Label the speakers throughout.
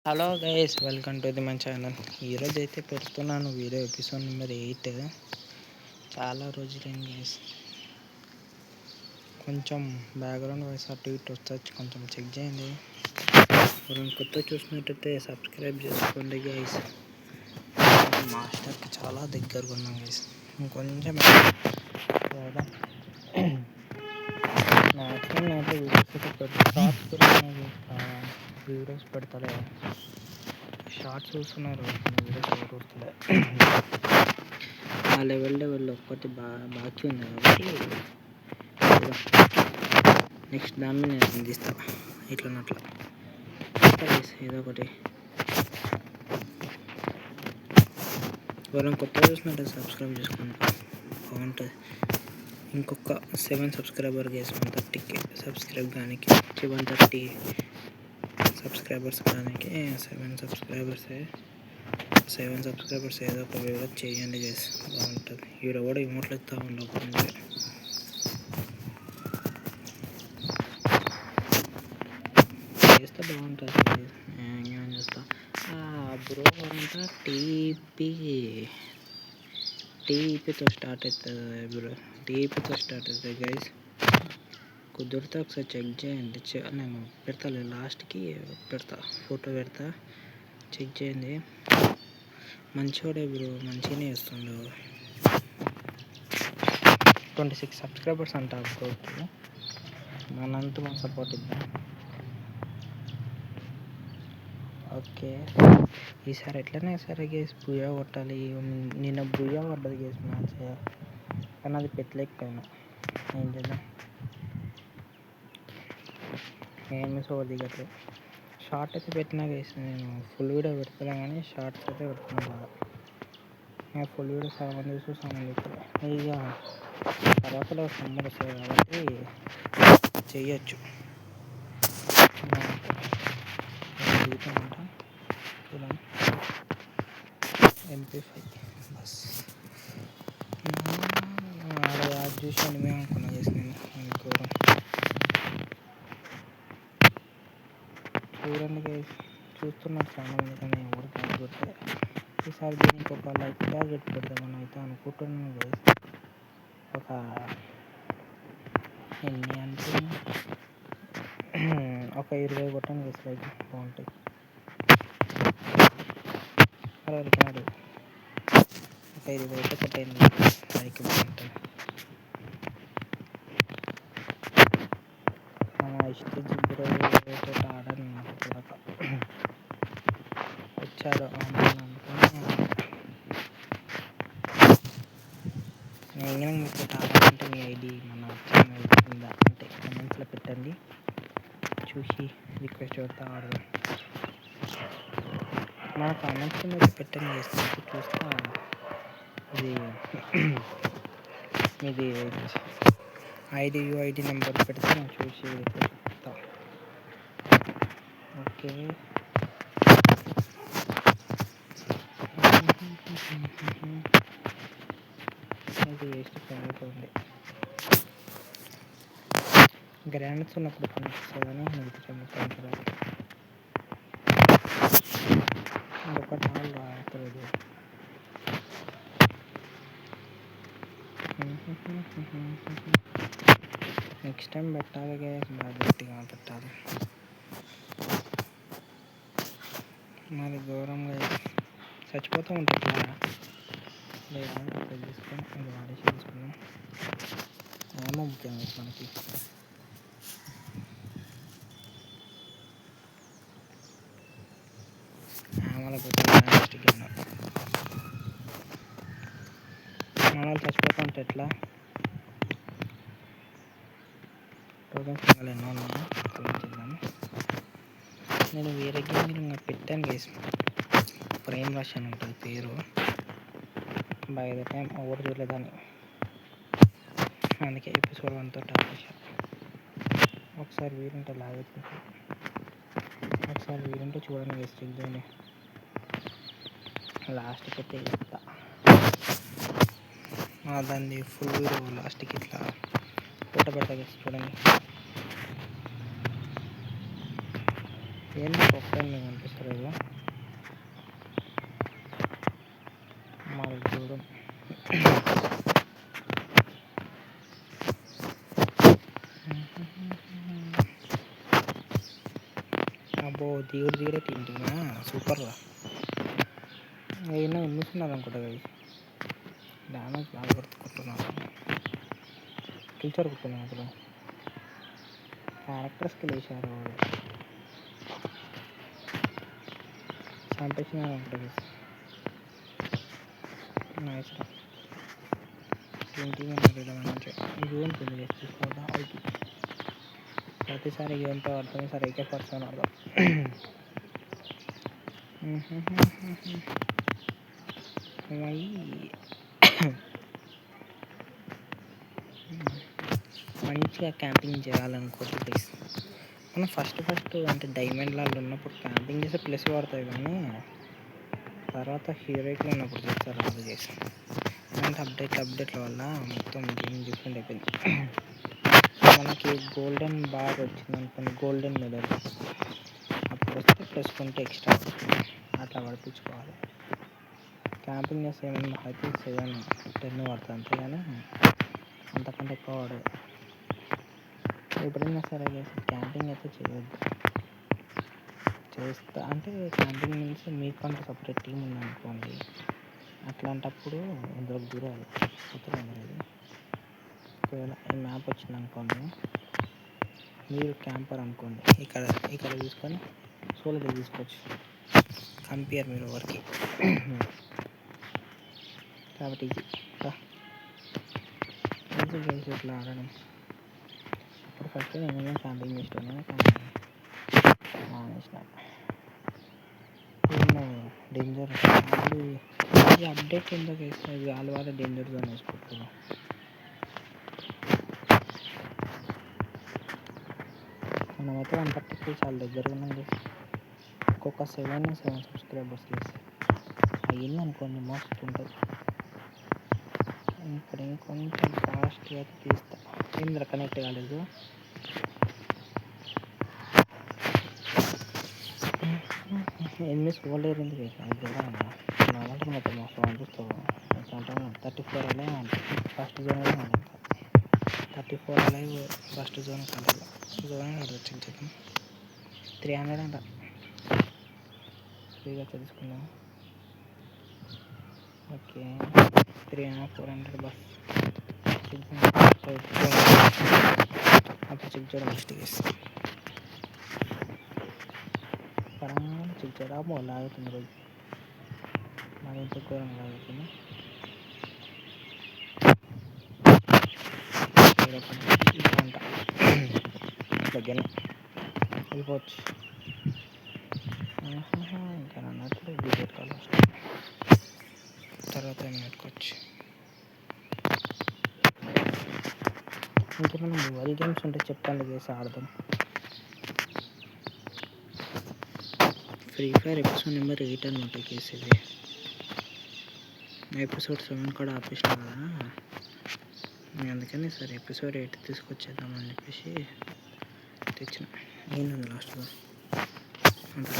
Speaker 1: Hello guys, welcome to my channel. ఈరోజు అయితే పెడుతున్నాను వీడియో ఎపిసోడ్ నెంబర్ 8. చాలా రోజులైంది గైస్. కొంచెం బ్యాక్గ్రౌండ్ వాయిస్ అటు ఇటు వచ్చి కొంచెం చెక్ చేయండి. మనం కొత్త చూసినట్టయితే సబ్స్క్రైబ్ చేసుకోండి గైస్. మాస్టర్కి చాలా దగ్గరగా ఉన్నాం గైస్. ఇంకొంచెం మ్యాక్సిమం అయితే వీడియోస్ పెడతాడు. షార్ట్స్ చూస్తున్నారు, వీడియోస్ ఎవరు వస్తలే. ఆ లెవెల్ ఒక్కటి బాకీ ఉంది కాబట్టి నెక్స్ట్ దాన్ని నేను అందిస్తాను. ఇట్లా ఏదో ఒకటి. ఎవరైనా కొత్తగా చూసినట్టు సబ్స్క్రైబ్ చేసుకోండి, బాగుంటుంది. ఇంకొక 7 సబ్స్క్రైబర్ గేస్ 130కి సబ్స్క్రైబ్ కానీ 130 సబ్స్క్రైబర్స్ కానీ 7 సబ్స్క్రైబర్స్ ఏదో ఒక వీడియో చేయండి గైస్, బాగుంటుంది. వీడియో కూడా ఇమోట్లు ఇస్తూ ఉండకుండా చేస్తే బాగుంటుంది. ఏం చేస్తా బ్రో అంతా టీపీతో స్టార్ట్ అవుతుంది బ్రో. టీపీతో స్టార్ట్ అవుతుంది గైస్. కుదిరితే ఒకసారి చెక్ చేయండి. నేను పెడతా, లాస్ట్కి పెడతా, ఫోటో పెడతా, చెక్ చేయండి. మంచివాడే బ్రో, మంచిగానే ఇస్తుండు. 26 సబ్స్క్రైబర్స్ అంట బ్రోకి. మనంతా మనం సపోర్ట్ ఇద్దాం. ఓకే, ఈసారి ఎట్లనే సరే గేస్ బుయ్యా కొట్టాలి. నిన్న బుయ్యా పడ్డది గేస్ మ్యాచ్, కానీ అది పెట్టలేకపోయినా. ఏం చేద్దాం, ఏమి సోది దిగట్లేదు. షార్ట్ అయితే పెట్టినా గేస్, నేను ఫుల్ వీడియో పెడతాను కానీ షార్ట్స్ అయితే పెడుతున్నాను బాగా. నేను ఫుల్ వీడియో సగం చూస్తాను. ఇక తర్వాత సమ్మర్ వస్తుంది కాబట్టి చెయ్యొచ్చు. చూడండి, MP5 బస్ యాడ్ చూసాను. మేము అనుకున్నా చేసినాను ఘోరం. చూడండి, చూస్తున్నారు చాలా మంది కానీ ఎవరు కాకపోతే ఈసారి దీనికి ఒక లైక్ టార్గెట్ పెడదామని అయితే అనుకుంటున్నాను గైస్. ఒక ఎన్ని అంటే ఒక 20 కొట్టండి గైస్, లైక్ బాగుంటుంది. ఎవరికైనా ఒక 20 అయితే కొట్టండి, లైక్ బాగుంటుంది. ఇష్టం బ్రో ఆడని వచ్చారు నేను మీకు ఆడాలంటే మీ ఐడి మన ఛానల్ కింద అంటే కమెంట్స్లో పెట్టండి, చూసి రిక్వెస్ట్ పెడతా ఆడదాం. మన కామెంట్స్ కింద పెట్టండి చేస్తాను, చూస్తా. ఇది ఐడి నెంబర్ పెడితే నేను చూసి చెప్తా. ఓకే, ఇది వేస్ట్ పెరుగుతుంది. గ్రాండ్స్ ఉన్నప్పుడు కనిపిస్తుందని మిగతా చెమ్ముతాను. ఒకటి రాలేదు. నెక్స్ట్ టైం పెట్టాలి గైస్, బాగా గట్టిగా పెట్టాలి. మరి ఘోరంగా చచ్చిపోతూ ఉంటుంది లేదా తీసుకొని అది వాడేసి తీసుకున్నాం. ఏమో ముఖ్యం మనకి. ఆమెలో పెట్టాలి మనం చచ్చిపోతూ ఉంటే ఎట్లా? టోకెన్స్ ఎన్నో ఉన్నాయో చూద్దాము. నేను వేరే గేమ్ పెట్టాను గైస్, ప్రేమ్ రష్ అని ఉంటుంది పేరు. బై ద టైం ఎవరు చూడలేదని, అందుకే ఎపిసోడ్ 1 టాప్ చేశాను. ఒకసారి వీలుంటే లాగెత్తుంది, ఒకసారి వీలుంటే చూడండి గైస్, చెక్ చేయండి. లాస్ట్కి అయితే ఇస్తా దాన్ని ఫుల్ వీడియో లాస్ట్కి ఇట్లా ఫోటో పెడతా గైస్, చూడండి. ఏంటి ఒక్క అనిపిస్తలేదు. దిగడే తింటున్నా సూపర్గా ఏమైనా ఎన్నిస్తున్నారు అనుకుంటా గైస్. డ్యామేజ్ బాగా కొట్టుకుంటున్నాను. టీచర్ కుట్టున్నాను అసలు క్యారెక్టర్ స్కిల్ వేసారు చంపేసిన ఉంటుంది. నైస్ రా ఇంటికి మంచిగా ఇది ఉంటుంది చూసుకోవడం అవుట్. ప్రతిసారి గేమ్తో ఆడుతుంది సరే ఏకే పర్సన్ ఆడదాం. మంచిగా క్యాంపింగ్ చేయాలనుకోవచ్చు ప్లీజ్. మనం ఫస్ట్ అంటే డైమండ్ లాగా ఉన్నప్పుడు క్యాంపింగ్ చేస్తే ప్లస్ పడుతుంది కానీ తర్వాత హీరోయిక్లో ఉన్నప్పుడు చేస్తారు రాదు చేసి. అంటే అప్డేట్ల వల్ల మొత్తం గేమ్ డిఫరెంట్ అయిపోయింది. మనకి గోల్డెన్ బార్ వచ్చింది అనుకోండి, గోల్డెన్ మెడల్ అప్పుడు వస్తే ప్లస్ 20 ఎక్స్ట్రా అట్లా పడిపించుకోవాలి. క్యాంపింగ్ చేస్తే ఏమన్నా అయితే 7-10 పడుతుంది అంతే కానీ అంతకంటే ఎక్కువ పడదు. ఎప్పుడైనా సరే క్యాంపింగ్ అయితే చేయొద్దు. చేస్తా అంటే క్యాంపింగ్ నుంచి మీకంటే సపరేట్ టీం ఉందనుకోండి, అట్లాంటప్పుడు ఇందులోకి దూరాలి. ఇది ఒకవేళ ఈ మ్యాప్ వచ్చింది అనుకోండి, మీరు క్యాంపర్ అనుకోండి, ఇక్కడ తీసుకొని సోలో తీసుకోవచ్చు. కంపేర్ మీరు ఎవరికి కాబట్టి ఈజీ గేమ్స్ ఇట్లా ఆడడం. ఇప్పుడు ఫస్ట్ నేను క్యాంపింగ్ చేస్తున్నాను డేంజర్ అది అప్డేట్ ఎందుకు వేస్తుంది వాళ్ళ డేంజర్ జోన్ వేసుకుంటున్నాను. మనమైతే 130 చాలా దగ్గరగా ఉన్నది. ఒక్కొక్క 7 సబ్స్క్రైబర్స్ అయ్యింది అనుకోండి మస్తు ఉంటుంది. ఇప్పుడు ఇంకొంచెం ఫాస్ట్గా అయితే తీస్తా. ఏంద్ర కనెక్ట్ కాలేదు. ఎనిమిది పోలేరింది నాలంటే మొత్తం మోసం అనిపిస్తావు. అంటే 34 అలా ఫస్ట్ జోన్ 34 అలా ఫస్ట్ జోన్ ఆడవచ్చు. 300 అంట ఫ్రీగా తెలుసుకుందాం. ఓకే 300-400 బస్ అప్పుడు చెక్ చేయడం మిస్టేక్ చేస్తాం. పరంగా చెక్ చేయడం లాగుతుంది రోజు మరి ఎంత ఘోరంగా లాగుతుంది. దగ్గర వెళ్ళిపోవచ్చు. ఇంకా అన్నట్లు బీజెట్ కాల్ తర్వాత ఏమి పెట్టుకోవచ్చు. ఇంకేమైనా మొబైల్ గేమ్స్ ఉంటే చెప్పండి చేసి ఆడదాం. ఫ్రీ ఫైర్ ఎపిసోడ్ నెంబర్ 8 అనమాట కేసీది. ఎపిసోడ్ 7 కూడా ఆపేసిన కదా, అందుకని సరే ఎపిసోడ్ 8 తీసుకొచ్చేద్దామని చెప్పేసి తెచ్చిన. ఏంటంది లాస్ట్లో అంటే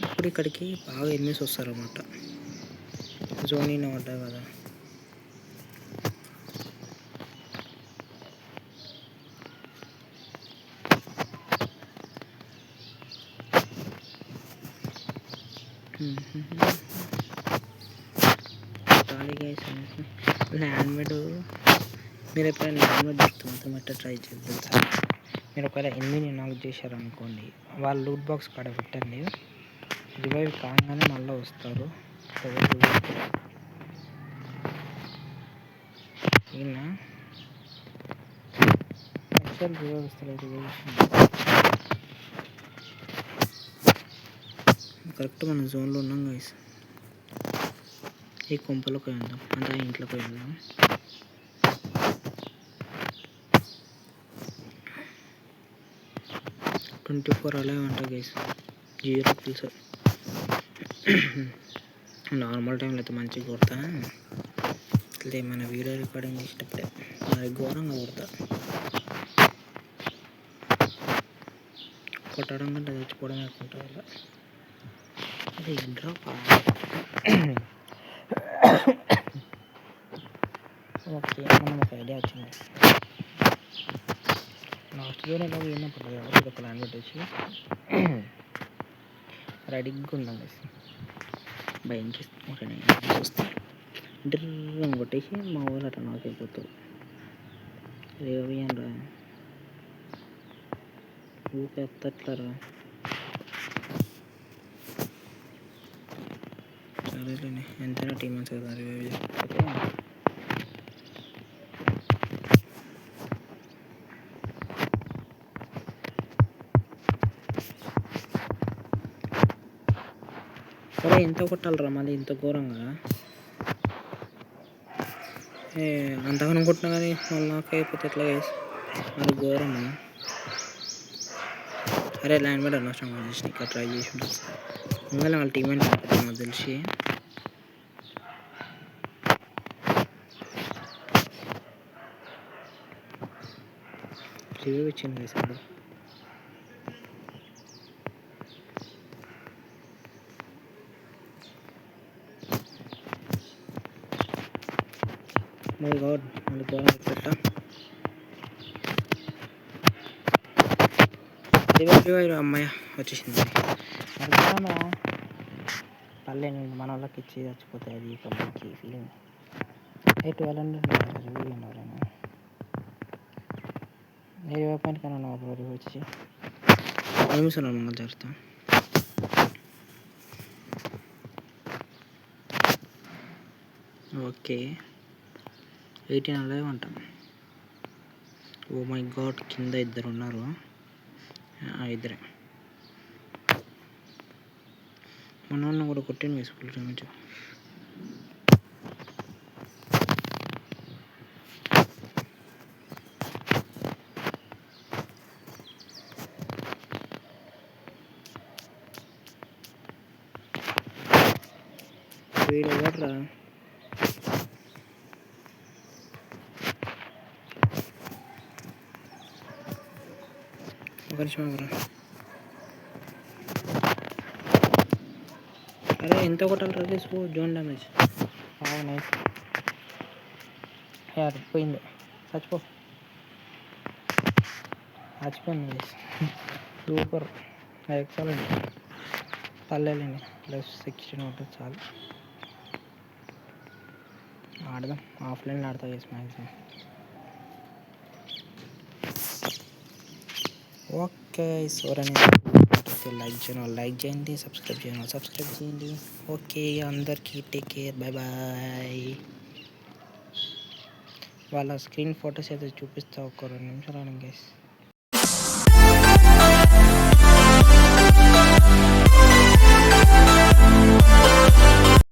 Speaker 1: ఇప్పుడు ఇక్కడికి బాగా ఎనిమిస్ వస్తారన్నమాట. జోన్ పడ్డా కదా, ల్యాండ్ మీరు ఎప్పుడైనా ల్యాండ్ మొత్తం ట్రై చేద్దాం సార్. మీరు ఒకవేళ 8 నాక్ చేశారనుకోండి, వాళ్ళు లూట్ బాక్స్ కాడ పెట్టండి, రివైవ్ కాగానే మళ్ళీ వస్తారు. ఈయన యాక్చువల్ రివైవ్ వస్తారు. కరెక్ట్ మన జోన్లో ఉన్నాం గైస్. ఈ కొంపలోకి వెళ్దాం అంటే ఆ ఇంట్లోకి వెళ్దాం. 24 అలా ఉంటాయి గైస్. 0 kills. నార్మల్ టైంలో అయితే మంచిగా కొడతా, అట్లా మన వీడియో రికార్డింగ్ చేసేటప్పుడే మరి ఘోరంగా కొడతా. కొట్టడం కంటే చచ్చిపోవడం అనుకుంటా. అది డ్రాప్ ఓకే మనం ఒక ఐడియా వచ్చింది. లాస్ట్ జోన్ ఎలా పోయినప్పుడు ఎవరికి ఒక ల్యాండ్ పెట్టేసి రెడీగా ఉందాం గైస్. భయం చేస్తాను చూస్తే డ్రిల్ కొట్టేసి మా ఊరు అట్లా నాకు అయిపోతుంది. రేవయ్యరా ఊకే ఎత్తట్లరా. సరేలేండి, ఎంతైనా టీం మంచి కదా రివైవ్ చేయకపోతే. సరే ఎంత కొట్టాలరా మళ్ళీ ఇంత ఘోరంగా? అంతగానం కొట్టినా కానీ మళ్ళీ నాకు అయిపోతే ఎట్లా వేసి అది ఘోరము. అరే ల్యాండ్ మీద అనవసరం చేసి ఇక్కడ ట్రై చేసి ఉంటుంది ఇంకా వాళ్ళ టీం అంటే నాకు తెలిసి. రివ్యూ ఇచ్చింది వేసాడు. మై గాడ్ మళ్ళీ ఘోరం పెట్టా. రివైవ్ అమ్మాయి వచ్చేసింది. అర్థమా పల్లె మన వాళ్ళకి ఇచ్చి చచ్చిపోతాయి. అది ఇక మంచి ఫీలింగ్. 1200 రివ్యూ ఎవరైనా రివైవ్ పాయింట్ కన్నా రివ్యూ వచ్చి నిమిషాలు మంగళ జరుగుతాం. ఓకే 18 అలాగే ఉంటాం. ఓ మై గాడ్ కింద ఇద్దరు ఉన్నారు. ఇద్దరే మన కూడా కొట్టింది వేసుకుంటాం కొంచెం. వీడు ఎవర్రా? ఒక నిమిషం రా. అరే ఎంత కొట్టాలి తీసుకో జోన్ డ్యామేజ్. నైస్ యార్ పోయింది. చచ్చిపోయింది. Super excellent. పర్లేదండి +16 ఉంటుంది చాలు. ఆడదాం ఆఫ్లైన్లో ఆడతా చేసి మ్యాక్సిమం. ఓకే సోరని లైక్ చేయండి, సబ్స్క్రైబ్ చేయండి. ఓకే అందరికీ టేక్ కేర్, బాయ్ బాయ్. వాళ్ళ స్క్రీన్ ఫొటోస్ అయితే చూపిస్తా, ఒక 2 నిమిషాలు గైస్.